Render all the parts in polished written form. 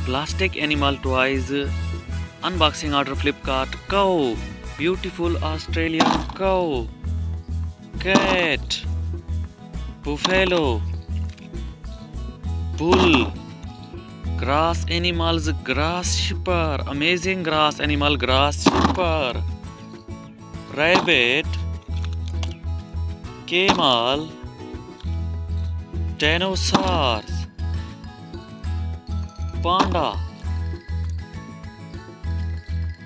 Plastic animal toys. Unboxing order Flipkart. Cow. Beautiful Australian cow. Cat. Buffalo. Bull. Grass animals. Grass shipper. Amazing grass animal. Grass shipper. Rabbit. Camel. Dinosaurs. Panda.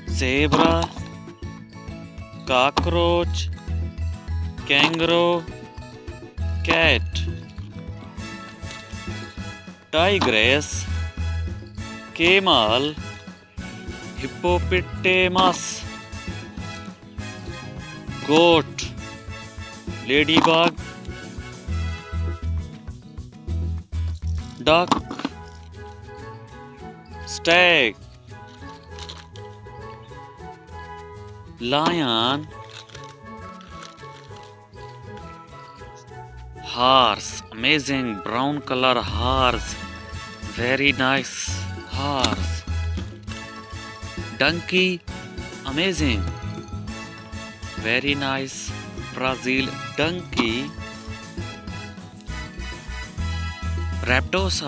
Zebra. Cockroach. Kangaroo. Cat. Tigress. Camel. Hippopotamus. Goat. Ladybug. Duck. Stag. Lion. Horse. Amazing brown color horse. Very nice horse. Donkey. Amazing. Very nice Brazil donkey. Raptors.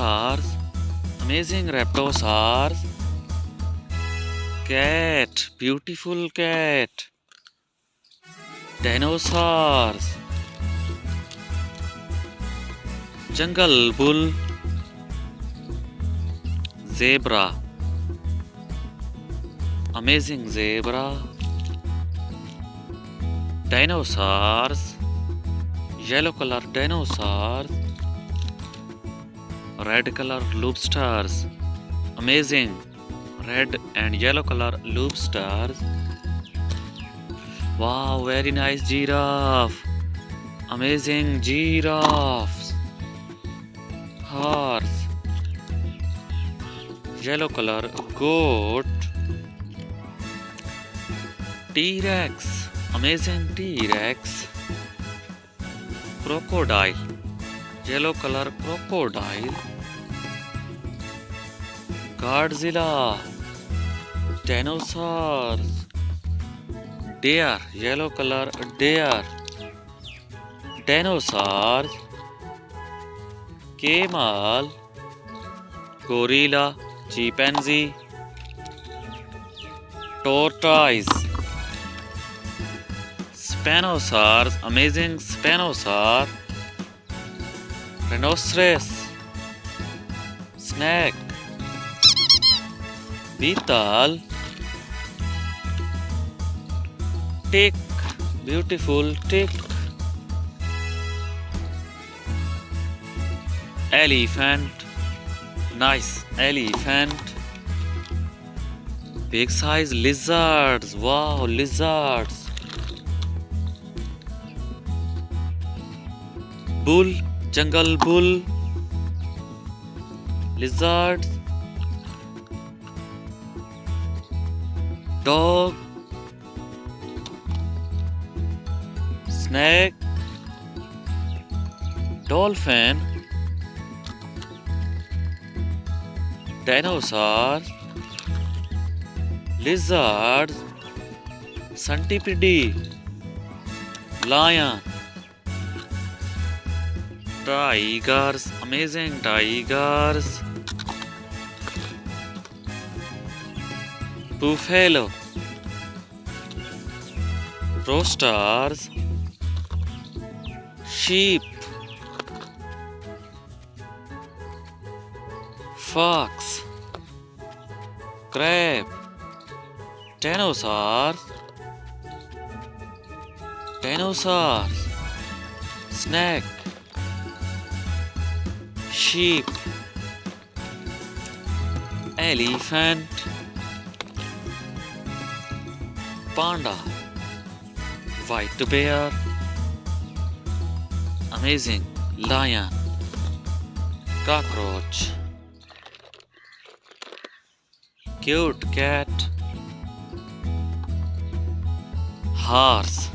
Amazing raptors. Cat. Beautiful cat. Dinosaurs. Jungle bull. Zebra. Amazing zebra. Dinosaurs. Yellow color dinosaurs. Red color lobsters. Amazing red and yellow color lobsters. Wow, very nice giraffe. Amazing giraffes. Horse. Yellow color goat. T-Rex. Amazing T-Rex. Crocodile. Yellow color crocodile. Godzilla. Dinosaurs. Deer. Yellow color deer. Dinosaurs. Camel. Gorilla. Chimpanzee. Tortoise. Spinosaurus. Amazing Spinosaur. Rhinoceros. Snake. Beetle. Tick. Beautiful tick. Elephant. Nice elephant. Big size lizards. Wow, lizards. Bull. Jungle bull. Lizards. Dog. Snake. Dolphin. Dinosaur. Lizard. Centipede. Lion. Tigers. Amazing tigers. Buffalo. Roosters. Sheep. Fox. Crab. Dinosaurs. Snake. Sheep. Elephant. Panda. White bear. Amazing lion. Cockroach. Cute cat. Horse.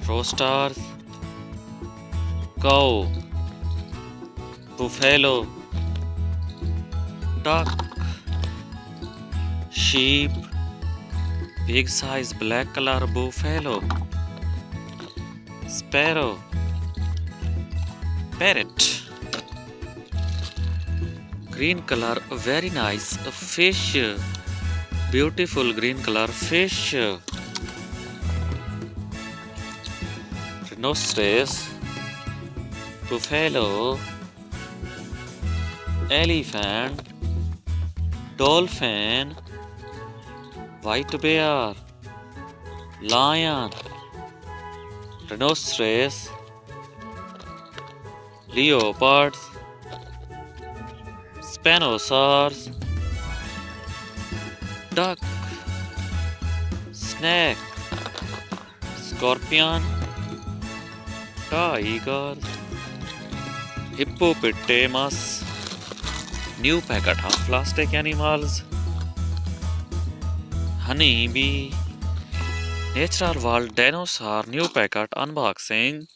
Roosters. Cow. Buffalo. duck, sheep, big size black color buffalo, sparrow, parrot, green color very nice fish, beautiful green color fish, rhinoceros, buffalo, elephant, dolphin, white bear, lion, rhinoceros, leopards, spinosaurus, duck, snake, scorpion, tiger, hippopotamus, new packet of plastic animals, honeybee, natural world dinosaur, new packet unboxing,